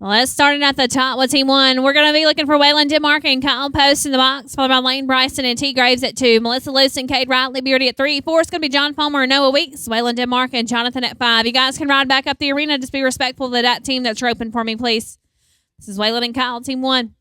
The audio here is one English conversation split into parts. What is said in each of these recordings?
Let's start it at the top with Team 1. We're going to be looking for Waylon Denmark and Kyle Post in the box, followed by Lane Bryson and T. Graves at 2. Melissa Luce and Cade Riley Beardy at 3. 4 is going to be John Fulmer and Noah Weeks, Waylon Denmark and Jonathan at 5. You guys can ride back up the arena. Just be respectful of that team that's roping for me, please. This is Waylon and Kyle, Team 1.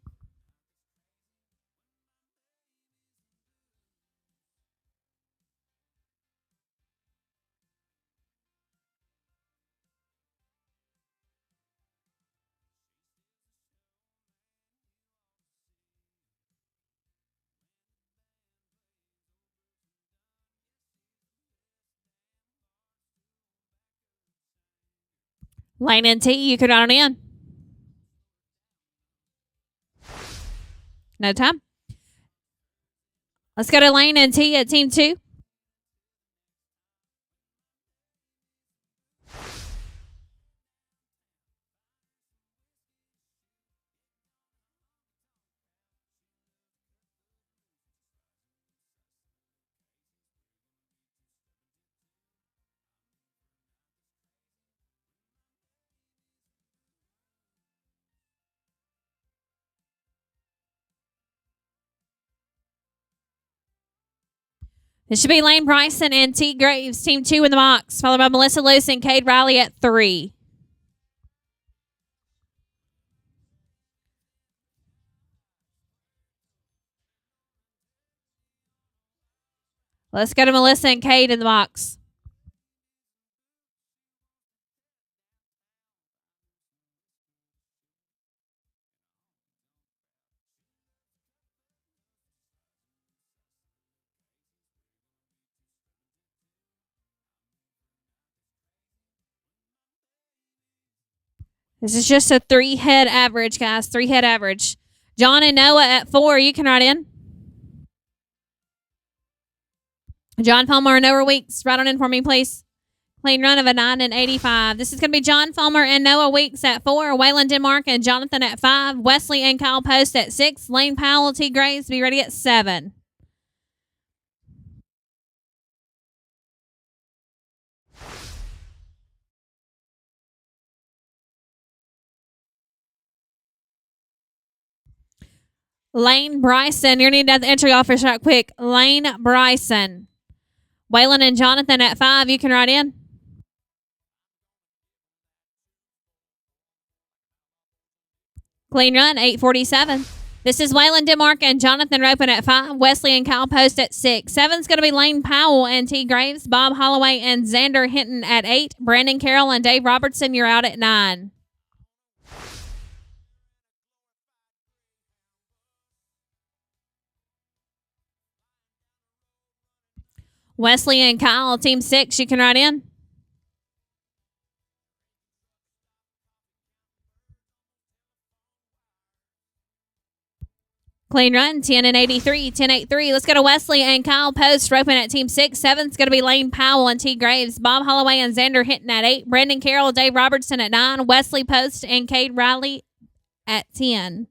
Lane and T, you can ride on in. No time. Let's go to Lane and T at Team 2. It should be Lane Bryson and T. Graves, Team 2 in the box, followed by Melissa Luce and Cade Riley at 3. Let's go to Melissa and Cade in the box. This is just a 3-head average, guys. 3-head average. John and Noah at 4. You can ride in. John Fulmer and Noah Weeks. Ride on in for me, please. Clean run of a 9 and 85. This is going to be John Fulmer and Noah Weeks at 4. Waylon Denmark and Jonathan at 5. Wesley and Kyle Post at 6. Lane Powell, T. Graves, be ready at 7. Lane Bryson, you're needed at the entry office right quick. Lane Bryson. Waylon and Jonathan at 5. You can ride in. Clean run, 8:47. This is Waylon Denmark and Jonathan roping at 5. Wesley and Kyle Post at 6. 7's going to be Lane Powell and T. Graves. Bob Holloway and Xander Hinton at 8. Brandon Carroll and Dave Robertson, you're out at 9. Wesley and Kyle, Team 6, you can ride in. Clean run, 10 and 83, 10-8-3. Let's go to Wesley and Kyle Post roping at Team 6. 7's going to be Lane Powell and T. Graves. Bob Holloway and Xander Hinton at 8. Brandon Carroll, Dave Robertson at 9. Wesley Post and Cade Riley at 10.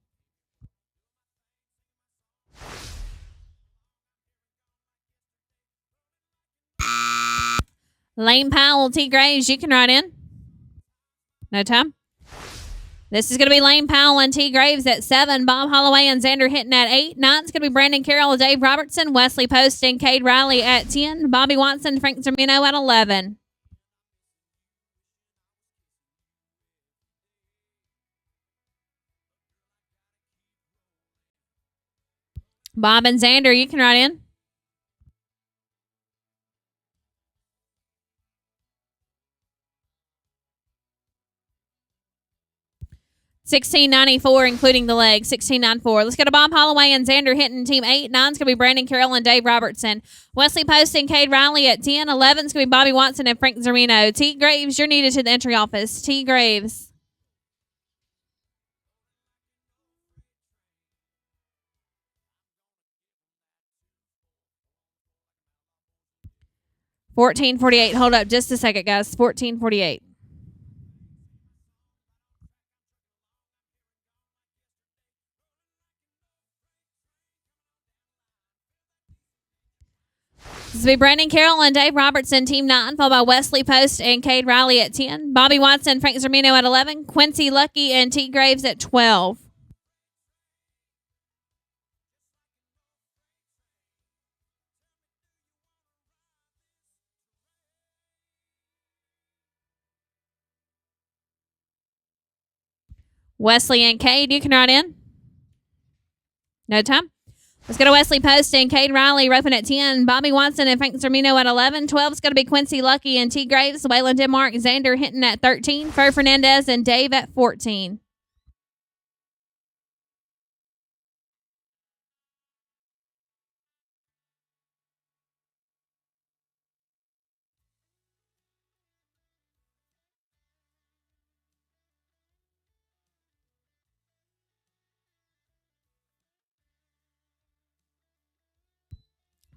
Lane Powell, T. Graves, you can ride in. No time. This is going to be Lane Powell and T. Graves at 7. Bob Holloway and Xander Hinton at 8. 9's going to be Brandon Carroll, Dave Robertson. Wesley Post and Cade Riley at 10. Bobby Watson, Frank Zermino at 11. Bob and Xander, you can ride in. $16.94, including the leg. $16.94. Let's go to Bob Holloway and Xander Hinton, Team 8. 9's going to be Brandon Carroll and Dave Robertson. Wesley Post and Cade Riley at 10. 11's going to be Bobby Watson and Frank Zermino. T. Graves, you're needed to the entry office. T. Graves. $14.48. Hold up just a second, guys. $14.48. This will be Brandon Carroll and Dave Robertson, Team 9, followed by Wesley Post and Cade Riley at 10. Bobby Watson, Frank Zermino at 11. Quincy Lucky and T. Graves at 12. Wesley and Cade, you can ride in. No time. Let's go to Wesley Post and Cade Riley roping at 10. Bobby Watson and Frank Zermino at 11. 12 is going to be Quincy Lucky and T. Graves. Waylon Denmark, Xander Hinton at 13. Fer Fernandez and Dave at 14.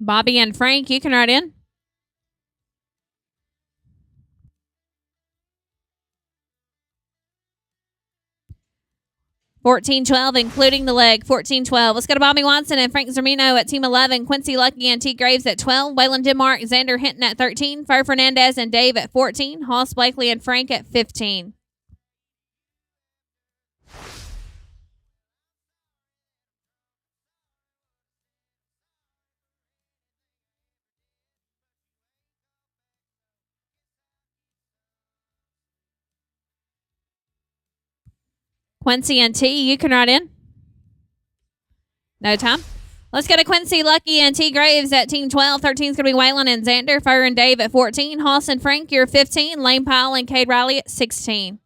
Bobby and Frank, you can ride in. 14-12, including the leg. 14-12. Let's go to Bobby Watson and Frank Zermino at Team 11. Quincy Lucky and T. Graves at 12. Waylon Denmark, Xander Hinton at 13. Fer Fernandez and Dave at 14. Hoss Blakely and Frank at 15. Quincy and T, you can ride in. No time. Let's go to Quincy Lucky and T. Graves at Team 12. 13 is going to be Waylon and Xander. Fer and Dave at 14. Hoss and Frank, you're 15. Lane Powell and Cade Riley at 16.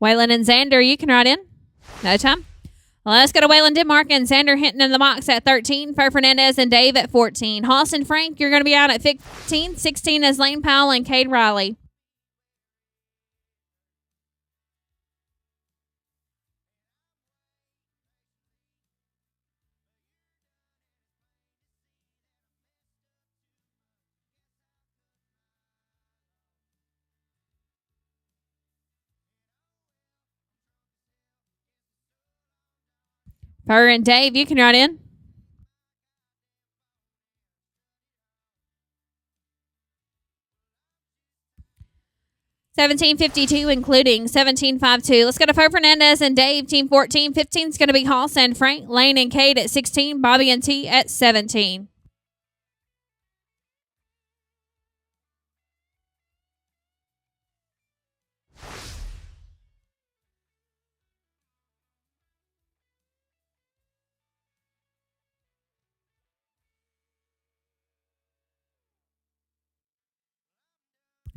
Waylon and Xander, you can ride in. No time. Let's go to Waylon Denmark and Xander Hinton in the box at 13. Fer Fernandez and Dave at 14. Hoss and Frank, you're going to be out at 15. 16 is Lane Powell and Cade Riley. Fer and Dave, you can ride in. $17.52, including $17.52. Let's go to Fer Fernandez and Dave, Team 14. 15 is going to be Hoss and Frank. Lane and Cade at 16. Bobby and T at 17.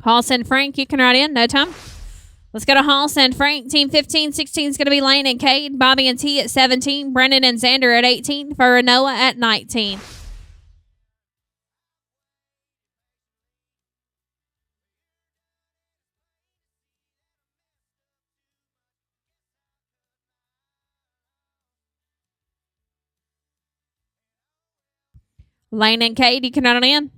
Hoss and Frank, you can ride in. No time. Let's go to Hoss and Frank. Team 15. 16 is going to be Lane and Cade. Bobby and T at 17. Brendan and Xander at 18. For Noah at 19. Lane and Cade, you can ride on in.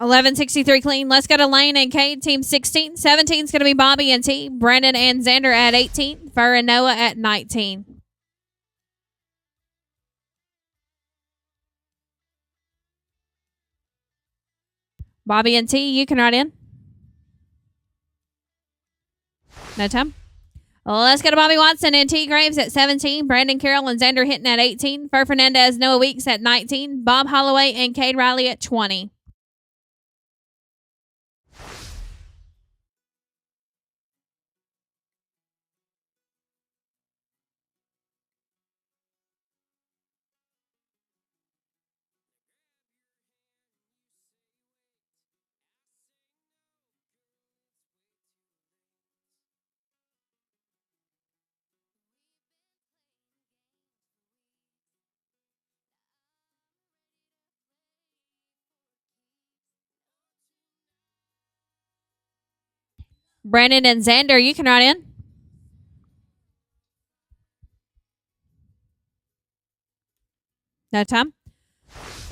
$11.63 clean. Let's go to Lane and Cade, Team 16. 17 is going to be Bobby and T. Brandon and Xander at 18. Fer and Noah at 19. Bobby and T, you can ride in. No time. Let's go to Bobby Watson and T. Graves at 17. Brandon Carroll and Xander Hinton at 18. Fer Fernandez, Noah Weeks at 19. Bob Holloway and Cade Riley at 20. Brandon and Xander, you can write in. No time.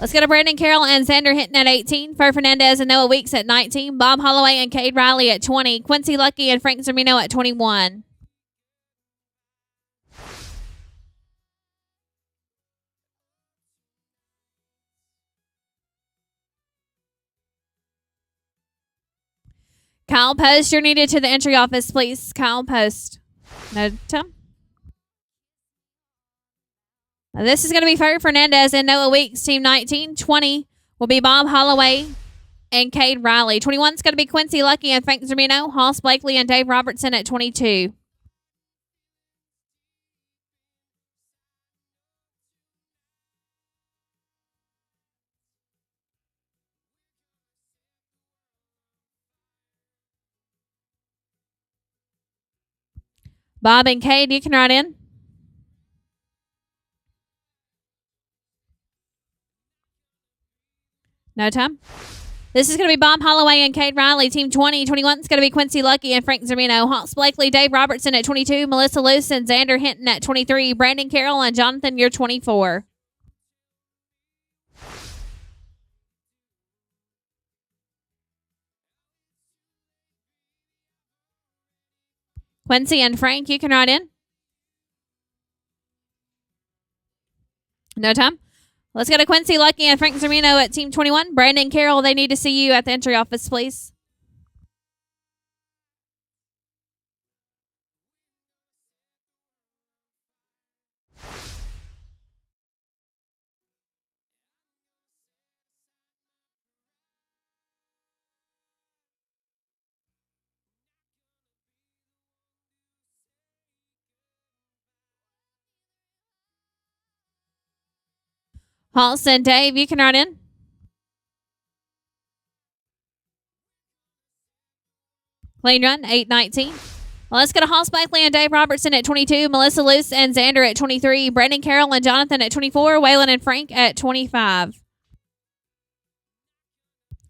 Let's go to Brandon Carroll and Xander Hinton at 18. Fer Fernandez and Noah Weeks at 19. Bob Holloway and Cade Riley at 20. Quincy Lucky and Frank Zermino at 21. Kyle Post, you're needed to the entry office, please. Kyle Post. No time. This is going to be Fer Fernandez and Noah Weeks, team 19. 20 will be Bob Holloway and Cade Riley. 21 is going to be Quincy Lucky and Frank Zermino. Hoss Blakely and Dave Robertson at 22. Bob and Cade, you can write in. No time. This is going to be Bob Holloway and Cade Riley, team 20. 21 is going to be Quincy Lucky and Frank Zermino. Hoss Blakely, Dave Robertson at 22. Melissa Luce and Xander Hinton at 23. Brandon Carroll and Jonathan, you're 24. Quincy and Frank, you can write in. No time. Let's go to Quincy Lucky and Frank Zermino at team 21. Brandon Carroll, they need to see you at the entry office, please. Hoss and Dave, you can write in. Clean run, 8-19. Well, let's go to Hoss Blakely and Dave Robertson at 22. Melissa Luce and Xander at 23. Brandon Carroll and Jonathan at 24. Waylon and Frank at 25.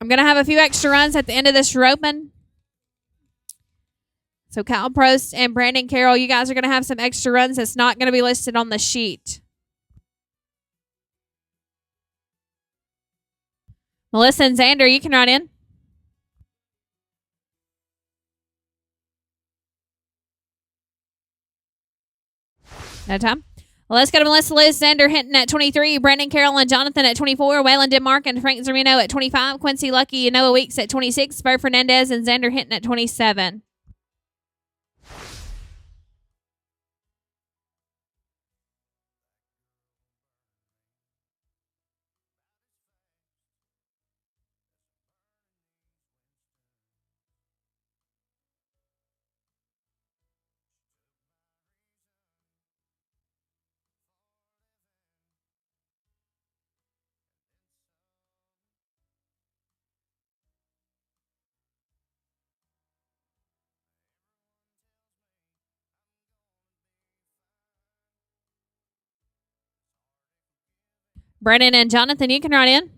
I'm going to have a few extra runs at the end of this roping. So Kyle Prost and Brandon Carroll, you guys are going to have some extra runs that's not going to be listed on the sheet. Melissa and Xander, you can write in. No time. Well, let's go to Melissa Luce, Xander Hinton at 23. Brandon Carroll and Jonathan at 24. Waylon Denmark and Frank Zermino at 25. Quincy Lucky and Noah Weeks at 26. Fer Fernandez and Xander Hinton at 27. Brandon and Jonathan, you can write in.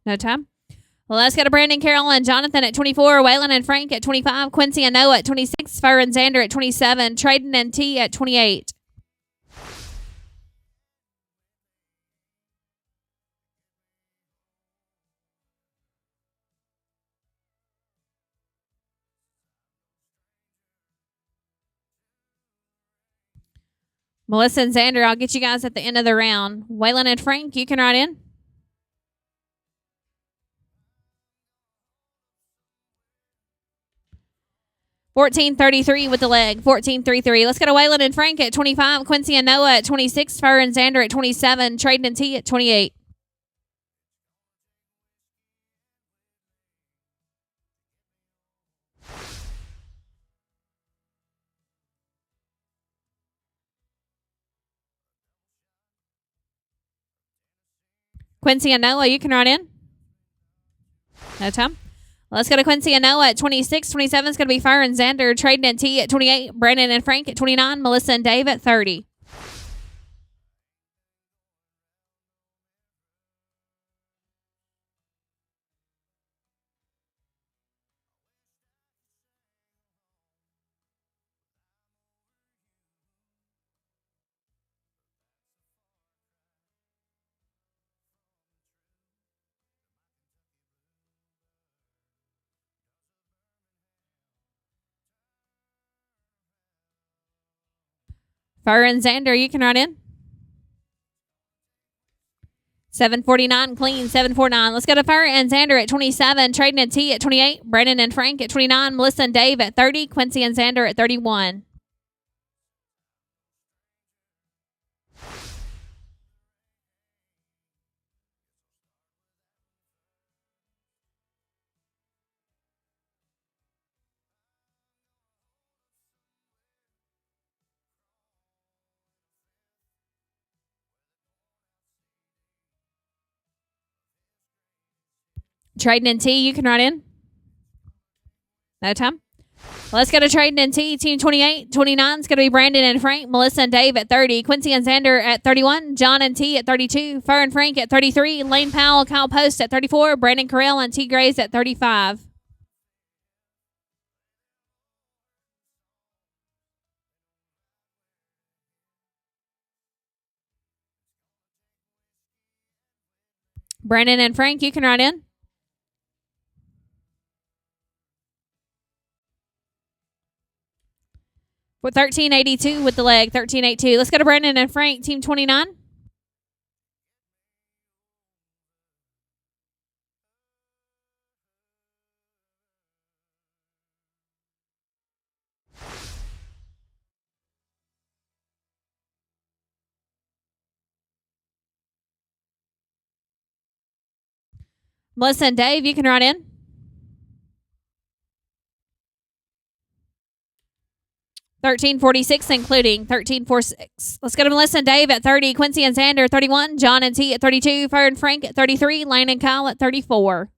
No time. Well, let's go to Brandon Carroll and Jonathan at 24. Waylon and Frank at 25. Quincy and Noah at 26. Fer and Xander at 27. Traden and T at 28. Melissa and Xander, I'll get you guys at the end of the round. Waylon and Frank, you can write in. $14.33 with the leg. $14.33. Let's go to Waylon and Frank at 25. Quincy and Noah at 26. Fer and Xander at 27. Traden and T at 28. Quincy and Noah, you can write in. No time. Let's go to Quincy and Noah at 26. 27 is going to be Fer and Xander. Traden and T at 28. Brandon and Frank at 29. Melissa and Dave at 30. Fur and Xander, you can ride in. 749 clean, 749. Let's go to Fur and Xander at 27, Traden and T at 28, Brandon and Frank at 29, Melissa and Dave at 30, Quincy and Xander at 31. Traden and T, you can ride in. No time. Let's go to Traden and T. Team 28. 29 is going to be Brandon and Frank, Melissa and Dave at 30, Quincy and Xander at 31, John and T at 32, Fur and Frank at 33, Lane Powell, Kyle Post at 34, Brandon Carell and T. Graves at 35. Brandon and Frank, you can ride in. With 1382 with the leg, 1382. Let's go to Brandon and Frank, Team 29. Melissa and Dave, you can ride in. $13.46, including $13.46. Let's go to Melissa and Dave at 30, Quincy and Xander 31, John and T at 32, Fur and Frank at 33, Lane and Kyle at 34.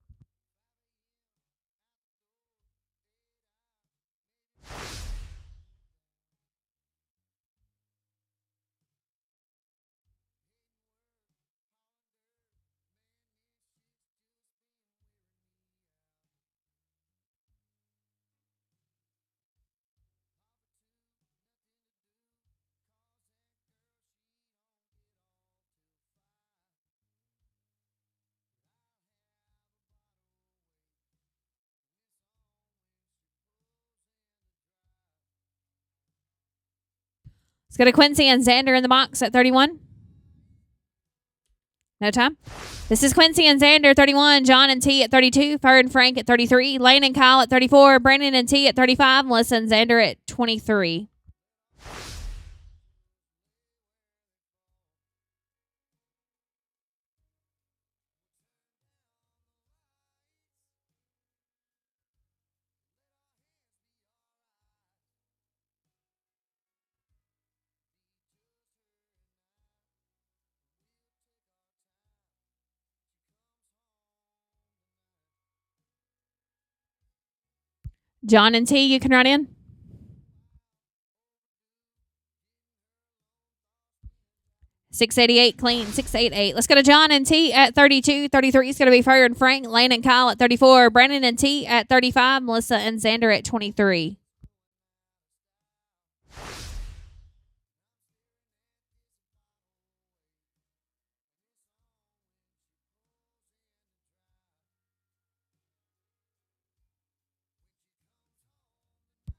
Let's go to Quincy and Xander in the box at 31. No time. This is Quincy and Xander, 31, John and T at 32, Fur and Frank at 33, Lane and Kyle at 34, Brandon and T at 35, Melissa and Xander at 23. John and T, you can run in. $688 clean, $688. Let's go to John and T at 32. 33 is going to be Fur and Frank, Lane and Kyle at 34, Brandon and T at 35, Melissa and Xander at 23.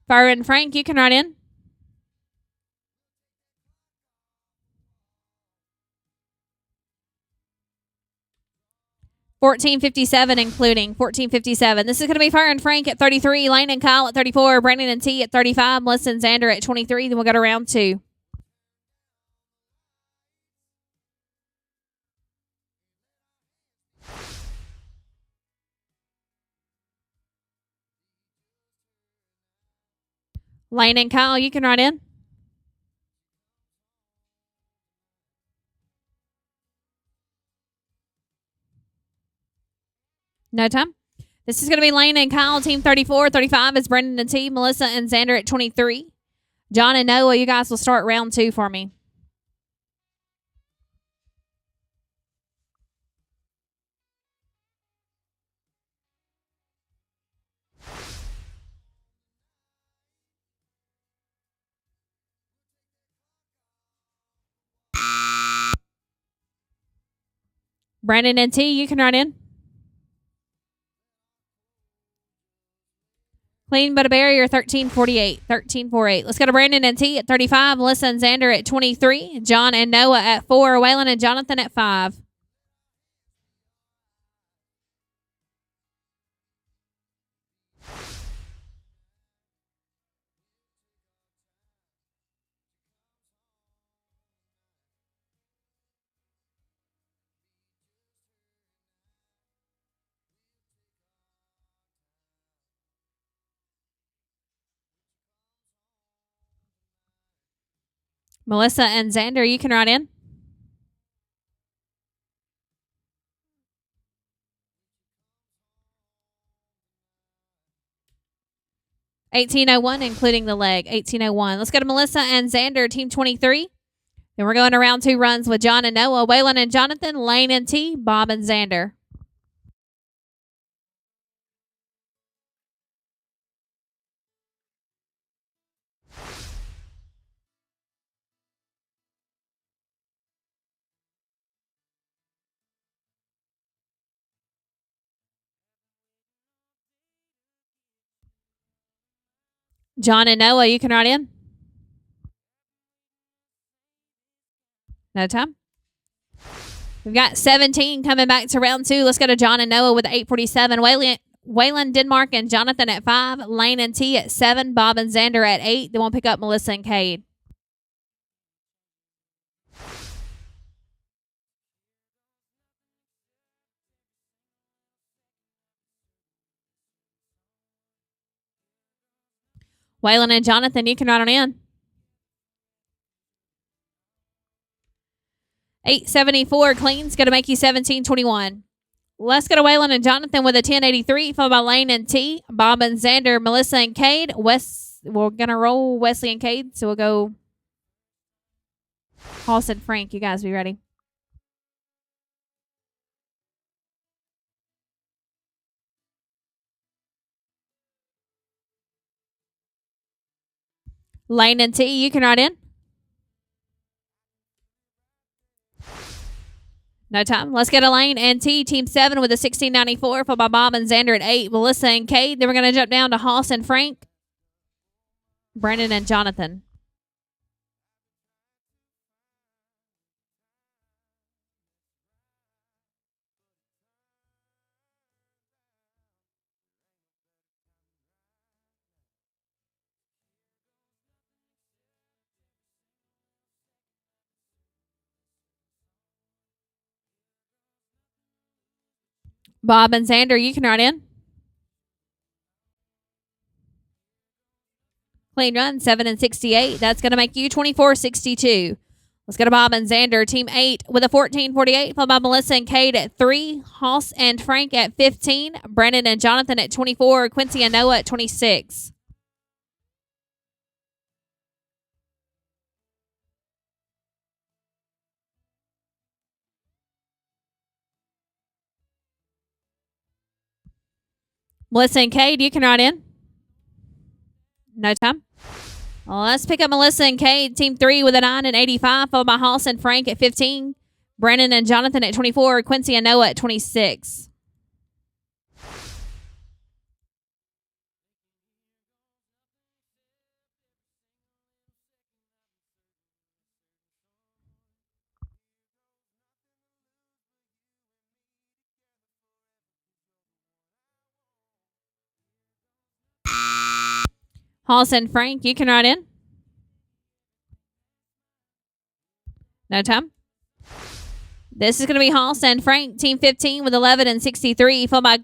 Fur and Frank, you can run in. $14.57, including $14.57. This is going to be Fur and Frank at 33, Lane and Kyle at 34, Brandon and T at 35, Melissa and Xander at 23. Then we'll go to round 2. Lane and Kyle, you can run in. No time. This is going to be Lane and Kyle, team 34. 35 is Brendan and T, Melissa and Xander at 23. John and Noah, you guys will start round 2 for me. Brandon and T, you can run in. Clean but a barrier, 1348. 1348. Let's go to Brandon and T at 35. Melissa and Xander at 23. John and Noah at 4. Waylon and Jonathan at 5. Melissa and Xander, you can write in. $18.01, including the leg. $18.01. Let's go to Melissa and Xander, team 23. Then we're going to round 2 runs with John and Noah, Waylon and Jonathan, Lane and T, Bob and Xander. John and Noah, you can write in. No time. We've got 17 coming back to round 2. Let's go to John and Noah with 847. Waylon, Denmark, and Jonathan at 5. Lane and T at 7. Bob and Xander at 8. Then we'll pick up Melissa and Cade. Waylon and Jonathan, you can write on in. 874 clean's going to make you 1721. Let's go to Waylon and Jonathan with a 1083, followed by Lane and T, Bob and Xander, Melissa and Cade. We're going to roll Wesley and Cade, so we'll go Hoss and Frank. You guys be ready. Lane and T, you can write in. No time. Let's get a Lane and T, team 7 with a 1694, followed by Bob and Xander at 8, Melissa and Cade. Then we're going to jump down to Hoss and Frank, Brandon and Jonathan. Bob and Xander, you can write in. Clean run, 7 and 68. That's going to make you 2462. Let's go to Bob and Xander, team 8 with a 1448, followed by Melissa and Cade at 3, Hoss and Frank at 15, Brandon and Jonathan at 24, Quincy and Noah at 26. Melissa and Cade, you can write in. No time. Well, let's pick up Melissa and Cade, team 3 with a 9 and 85, followed by Hoss and Frank at 15, Brandon and Jonathan at 24, Quincy and Noah at 26. Hoss and Frank, you can write in. No time. This is going to be Hoss and Frank, team 15 with 11 and 63, followed by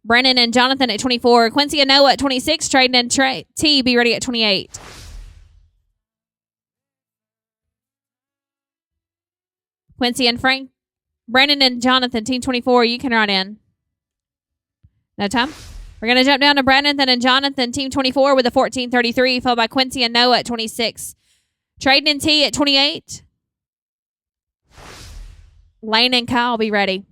Brandon and Jonathan at 24, Quincy and Noah at 26, Traden and T be ready at 28. Quincy and Frank, Brandon and Jonathan, team 24, you can write in. No time. We're going to jump down to Brandon and Jonathan, team 24 with a 1433, followed by Quincy and Noah at 26. Traden and T at 28. Lane and Kyle be ready.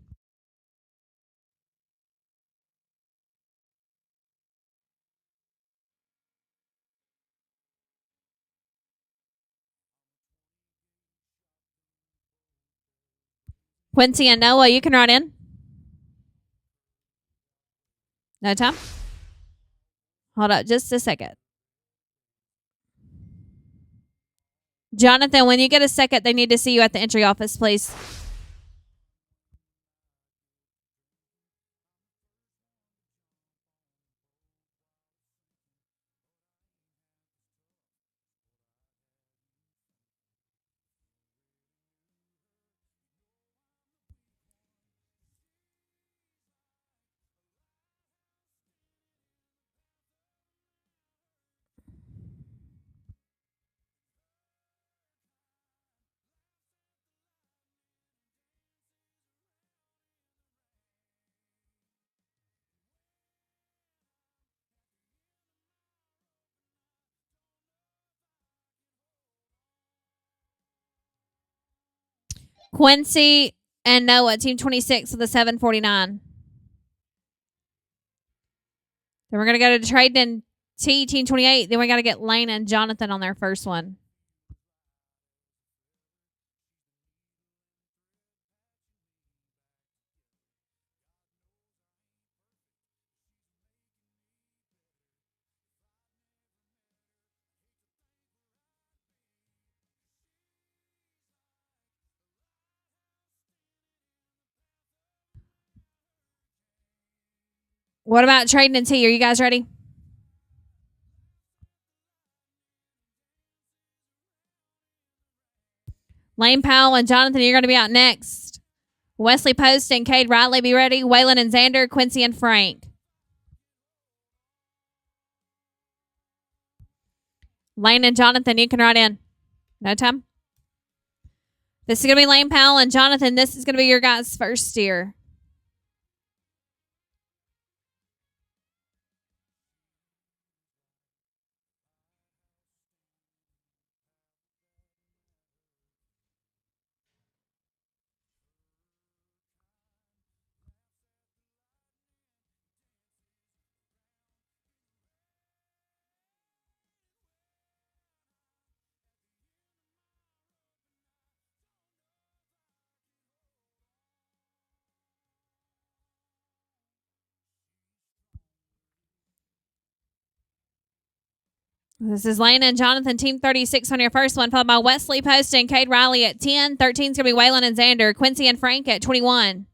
Quincy and Noah, you can write in. No time. Hold up just a second. Jonathan, when you get a second, they need to see you at the entry office, please. Quincy and Noah, team 26 with the 749. Then we're going to go to Trade and T, team 28. Then we got to get Lane and Jonathan on their first one. What about Trading and T? Are you guys ready? Lane Powell and Jonathan, you're going to be out next. Wesley Post and Cade Riley, be ready. Waylon and Xander, Quincy and Frank. Lane and Jonathan, you can ride in. No time? This is going to be Lane Powell and Jonathan. This is going to be your guys' first steer. This is Lane and Jonathan, team 36 on your first one, followed by Wesley Post and Cade Riley at 10. 13 is going to be Waylon and Xander, Quincy and Frank at 21.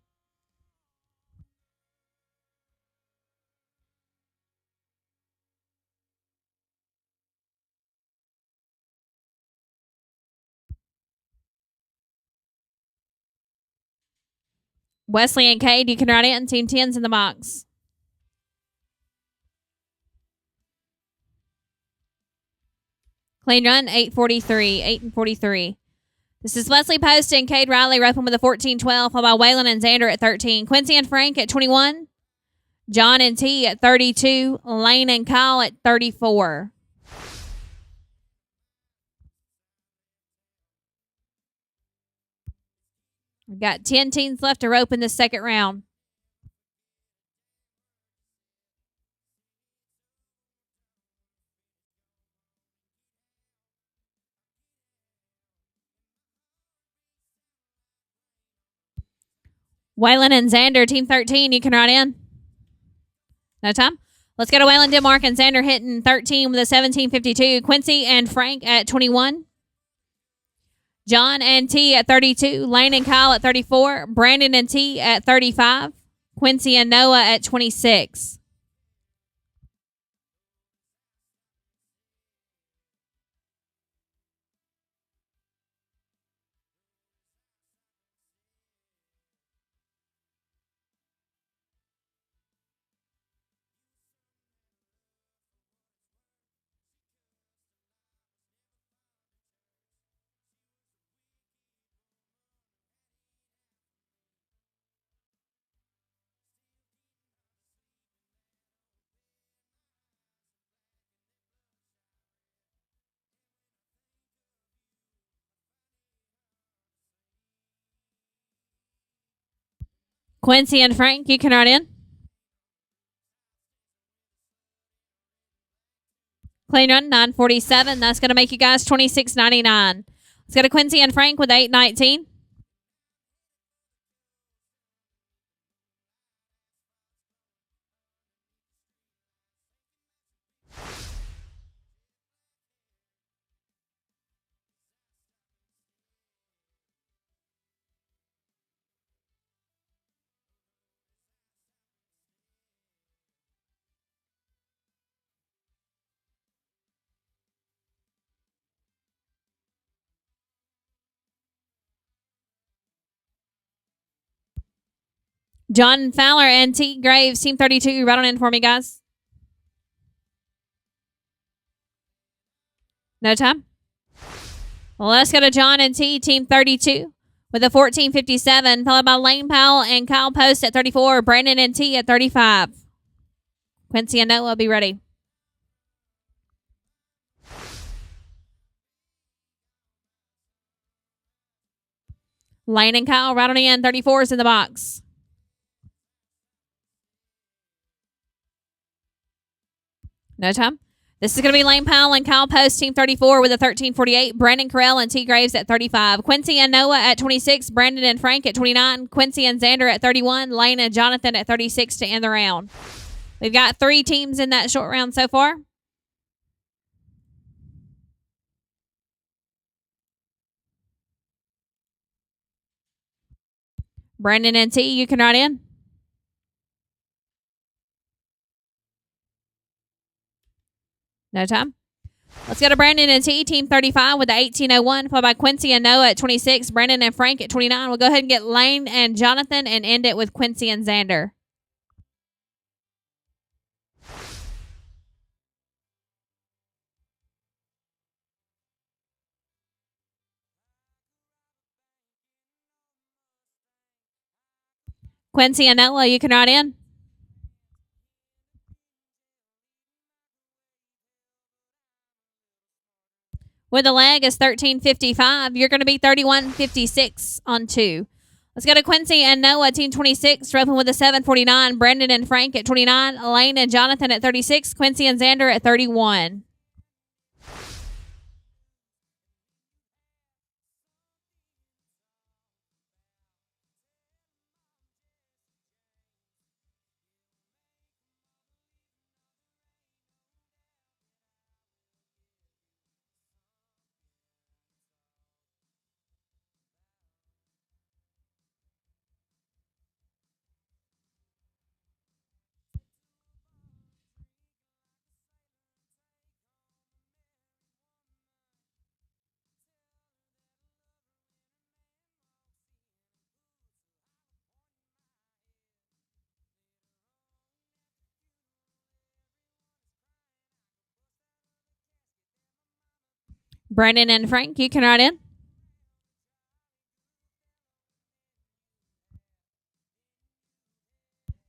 Wesley and Cade, you can ride in. Team 10's in the box. Clean run, 8:43. 8:43. This is Wesley Post and Cade Riley roping with a 14-12, followed by Waylon and Xander at 13. Quincy and Frank at 21. John and T at 32. Lane and Kyle at 34. We've got 10 teams left to rope in the second round. Waylon and Xander, team 13, you can ride in. No time? Let's go to Waylon, Denmark, and Xander hitting 13 with a 17:52. Quincy and Frank at 21. John and T at 32. Lane and Kyle at 34. Brandon and T at 35. Quincy and Noah at 26. Quincy and Frank, you can ride in. Clean run, 9:47. That's going to make you guys $26.99. Let's go to Quincy and Frank with 8:19. John Fowler and T. Graves, Team 32. Right on in for me, guys. No time? Well, let's go to John and T, Team 32, with a 14:57, followed by Lane Powell and Kyle Post at 34, Brandon and T at 35. Quincy and Noah, be ready. Lane and Kyle, right on the end, 34s in the box. No time? This is going to be Lane Powell and Kyle Post, Team 34, with a 13:48. Brandon Carell and T. Graves at 35. Quincy and Noah at 26. Brandon and Frank at 29. Quincy and Xander at 31. Lane and Jonathan at 36 to end the round. We've got 3 teams in that short round so far. Brandon and T, you can write in. No time? Let's go to Brandon and T, Team 35 with the 18:01, followed by Quincy and Noah at 26, Brandon and Frank at 29. We'll go ahead and get Lane and Jonathan and end it with Quincy and Xander. Quincy and Noah, you can write in. With the leg is 13:55. You're going to be 31:56 on 2. Let's go to Quincy and Noah, Team 26, roping with a 7:49. Brandon and Frank at 29. Elaine and Jonathan at 36. Quincy and Xander at 31. Brandon and Frank, you can write in.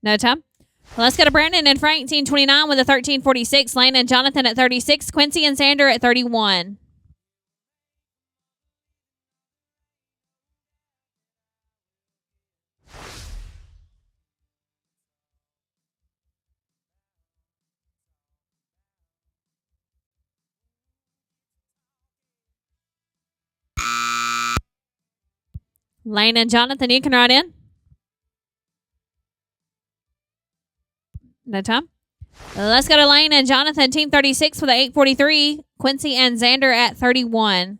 No time? Well, let's go to Brandon and Frank, Team 29 with a 13:46. Lane and Jonathan at 36. Quincy and Xander at 31. Lane and Jonathan, you can write in. No time? Let's go to Lane and Jonathan, Team 36 with an 8:43. Quincy and Xander at 31.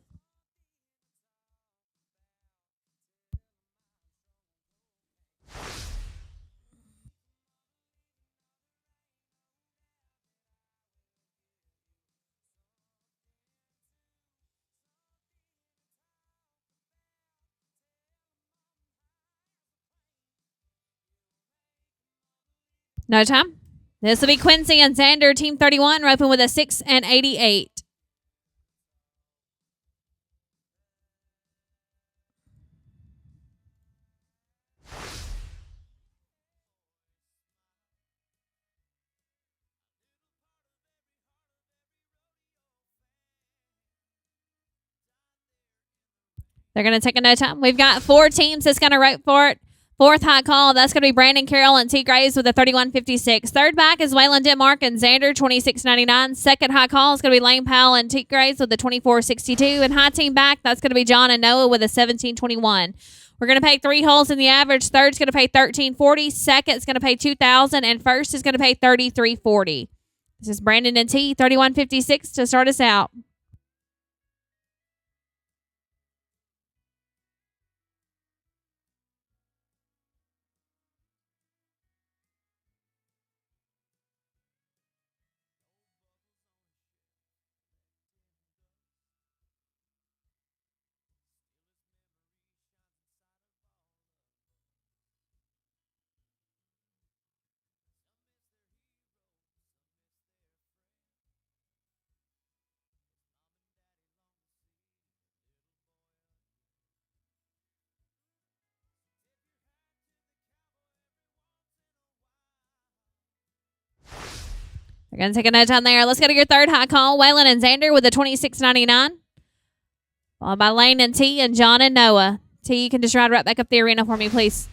No time? This will be Quincy and Xander, Team 31, roping with a 6 and 88. They're going to take a no time. We've got 4 teams that's going to rope for it. 4th high call, that's going to be Brandon Carroll and T. Graves with a 31:56. 3rd back is Waylon Denmark and Xander, 26:99. 2nd high call is going to be Lane Powell and T. Graves with a 24:62. And high team back, that's going to be John and Noah with a 17:21. We're going to pay 3 holes in the average. 3rd's going to pay $13.40. 2nd's going to pay $2,000. And 1st is going to pay $33.40. This is Brandon and T, 31:56 to start us out. We're going to take a note on there. Let's go to your third high call. Waylon and Xander with a $26.99. Followed by Lane and T and John and Noah. T, you can just ride right back up the arena for me, please.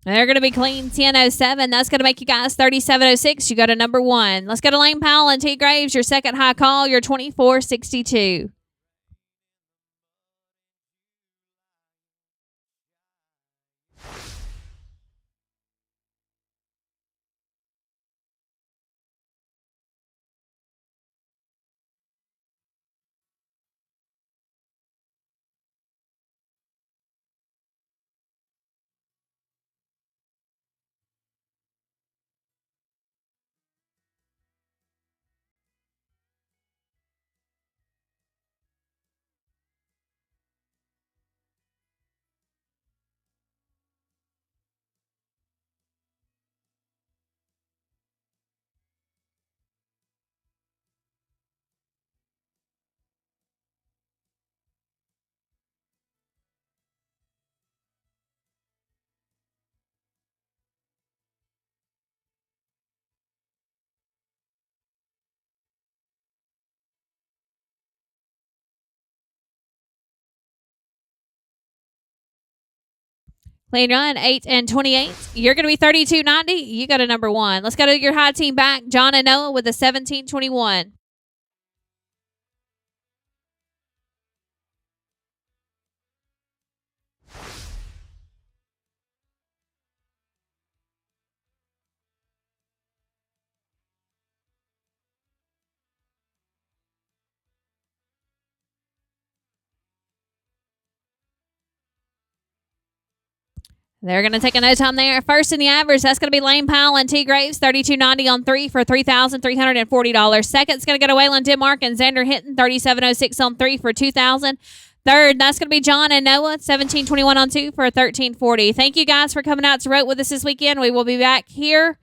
They're going to be clean 10.07. That's going to make you guys 37.06. You go to number 1. Let's go to Lane Powell and T. Graves. Your second high call, your 24.62. Clean run, 8 and 28. You're going to be 32.90. You go to number 1. Let's go to your high team back. John and Noah with a 17.21. They're going to take a note on there. First in the average, that's going to be Lane Powell and T. Graves, $32.90 on 3 for $3,340. Second's going to go to Waylon Denmark and Xander Hinton, $37.06 on 3 for $2,000. Third, that's going to be John and Noah, $17.21 on 2 for $13.40. Thank you guys for coming out to Rote with us this weekend. We will be back here